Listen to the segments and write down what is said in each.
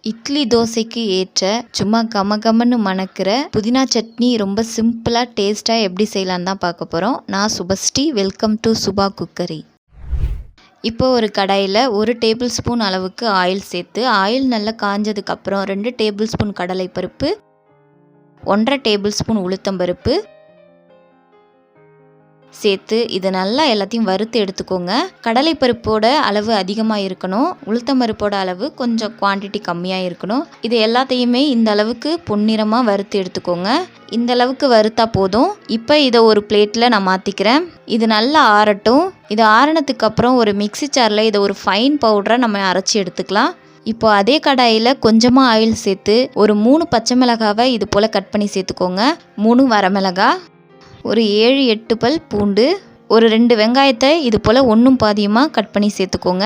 இட்லி தோசைக்கு ஏற்ற சும்மா கமகமன்னு மணக்கிற புதினா சட்னி ரொம்ப சிம்பிளாக டேஸ்ட்டாக எப்படி செய்யலான்னு தான் பார்க்க போகிறோம். நான் Subhashree. Welcome to Subha cookery. இப்போ ஒரு கடாயில் 1 டேபிள் ஸ்பூன் அளவுக்கு ஆயில் சேர்த்து ஆயில் நல்லா காஞ்சதுக்கப்புறம் 2 டேபிள் ஸ்பூன் கடலைப்பருப்பு, 1.5 டேபிள் ஸ்பூன் உளுத்தம்பருப்பு சேர்த்து இது நல்லா எல்லாத்தையும் வறுத்து எடுத்துக்கோங்க. கடலைப்பருப்போட அளவு அதிகமாக இருக்கணும், உளுத்தம்பருப்போட அளவு கொஞ்சம் குவான்டிட்டி கம்மியாக இருக்கணும். இது எல்லாத்தையுமே இந்த அளவுக்கு பொன்னிறமாக வறுத்து எடுத்துக்கோங்க. இந்த அளவுக்கு வறுத்தா போதும். இப்போ இதை ஒரு பிளேட்டில் நான் மாற்றிக்கிறேன். இது நல்லா ஆறட்டும். இது ஆறினதுக்கு அப்புறம் ஒரு மிக்ஸி ஜாரில் இதை ஒரு ஃபைன் பவுடரை நம்ம அரைச்சி எடுத்துக்கலாம். இப்போ அதே கடாயில் கொஞ்சமாக ஆயில் சேர்த்து ஒரு 3 பச்சை மிளகாவை இது போல் கட் பண்ணி சேர்த்துக்கோங்க. 3 வரமிளகாய், ஒரு 7-8 பல் பூண்டு, ஒரு 2 வெங்காயத்தை இது போல் ஒன்றும் பாதியமாக கட் பண்ணி சேர்த்துக்கோங்க.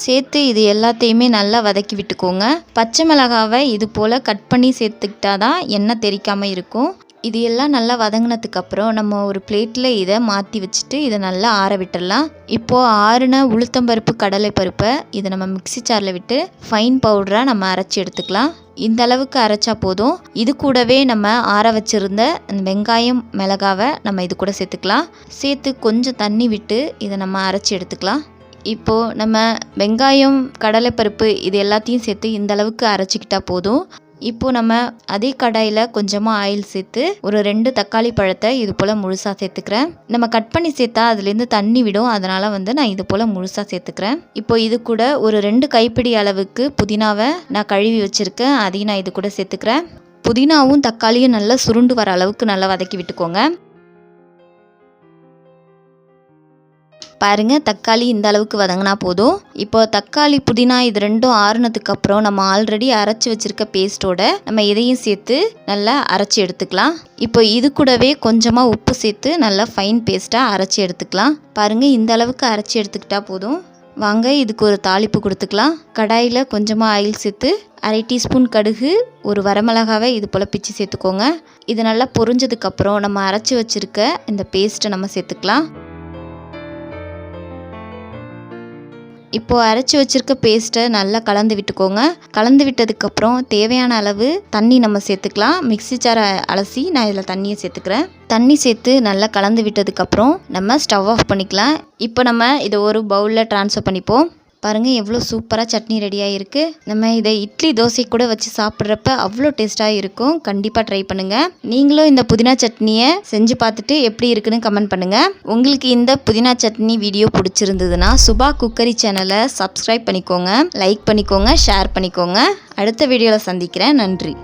சேர்த்து இது எல்லாத்தையுமே நல்லா வதக்கி விட்டுக்கோங்க. பச்சை மிளகாவை இது போல் கட் பண்ணி சேர்த்துக்கிட்டா தான் எண்ணெய் தெறிக்காமல் இருக்கும். இது எல்லாம் நல்லா வதங்கினதுக்கப்புறம் நம்ம ஒரு பிளேட்டில் இதை மாற்றி வச்சுட்டு இதை நல்லா ஆற விட்டுடலாம். இப்போது ஆறின உளுத்தம்பருப்பு கடலைப்பருப்பை இதை நம்ம மிக்ஸி ஜாரில் விட்டு ஃபைன் பவுடராக நம்ம அரைச்சி எடுத்துக்கலாம். இந்த அளவுக்கு அரைச்சா போதும். இது கூடவே நம்ம ஆற வச்சுருந்த வெங்காயம் மிளகாவை நம்ம இது கூட சேர்த்துக்கலாம். சேர்த்து கொஞ்சம் தண்ணி விட்டு இதை நம்ம அரைச்சி எடுத்துக்கலாம். இப்போது நம்ம வெங்காயம் கடலைப்பருப்பு இது எல்லாத்தையும் சேர்த்து இந்த அளவுக்கு அரைச்சிக்கிட்டா போதும். இப்போது நம்ம அதே கடாயில் கொஞ்சமாக ஆயில் சேர்த்து ஒரு 2 தக்காளி பழத்தை இது போல் முழுசாக சேர்த்துக்கிறேன். நம்ம கட் பண்ணி சேர்த்தா அதுலேருந்து தண்ணி விடும், அதனால் நான் இது போல் முழுசாக சேர்த்துக்கிறேன். இப்போ இது கூட ஒரு 2 கைப்பிடி அளவுக்கு புதினாவை நான் கழுவி வச்சுருக்கேன், அதையும் நான் இது கூட சேர்த்துக்கிறேன். புதினாவும் தக்காளியும் நல்லா சுருண்டு வர அளவுக்கு நல்லா வதக்கி விட்டுக்கோங்க. பாருங்கள், தக்காளி இந்த அளவுக்கு வதங்கினா போதும். இப்போ தக்காளி புதினா இது ரெண்டும் ஆறுனதுக்கப்புறம் நம்ம ஆல்ரெடி அரைச்சி வச்சுருக்க பேஸ்ட்டோட நம்ம இதையும் சேர்த்து நல்லா அரைச்சி எடுத்துக்கலாம். இப்போ இது கூடவே கொஞ்சமாக உப்பு சேர்த்து நல்லா ஃபைன் பேஸ்ட்டாக அரைச்சி எடுத்துக்கலாம். பாருங்கள், இந்த அளவுக்கு அரைச்சி எடுத்துக்கிட்டா போதும். வாங்க இதுக்கு ஒரு தாளிப்பு கொடுத்துக்கலாம். கடாயில் கொஞ்சமாக ஆயில் சேர்த்து 1/2 டீஸ்பூன் கடுகு, ஒரு வரமிளகாவை இது போல் பிச்சு சேர்த்துக்கோங்க. இது நல்லா பொரிஞ்சதுக்கப்புறம் நம்ம அரைச்சி வச்சுருக்க இந்த பேஸ்ட்டை நம்ம சேர்த்துக்கலாம். இப்போது அரைச்சி வச்சுருக்க பேஸ்ட்டை நல்லா கலந்து விட்டுக்கோங்க. கலந்து விட்டதுக்கப்புறம் தேவையான அளவு தண்ணி நம்ம சேர்த்துக்கலாம். மிக்ஸி ஜாரை அலசி நான் இதில் தண்ணியை சேர்த்துக்கிறேன். தண்ணி சேர்த்து நல்லா கலந்து விட்டதுக்கப்புறம் நம்ம ஸ்டவ் ஆஃப் பண்ணிக்கலாம். இப்போ நம்ம இதை ஒரு பவுலில் ட்ரான்ஸ்ஃபர் பண்ணிப்போம். பாருங்கள், எவ்வளோ சூப்பராக சட்னி ரெடியாக இருக்குது. நம்ம இதை இட்லி தோசை கூட வச்சு சாப்பிட்றப்ப அவ்வளோ டேஸ்ட்டாக இருக்கும். கண்டிப்பாக ட்ரை பண்ணுங்கள். நீங்களும் இந்த புதினா சட்னியை செஞ்சு பார்த்துட்டு எப்படி இருக்குன்னு கமெண்ட் பண்ணுங்கள். உங்களுக்கு இந்த புதினா சட்னி வீடியோ பிடிச்சிருந்ததுன்னா சுபா குக்கரி சேனலை சப்ஸ்கிரைப் பண்ணிக்கோங்க, லைக் பண்ணிக்கோங்க, ஷேர் பண்ணிக்கோங்க. அடுத்த வீடியோவில் சந்திக்கிறேன். நன்றி.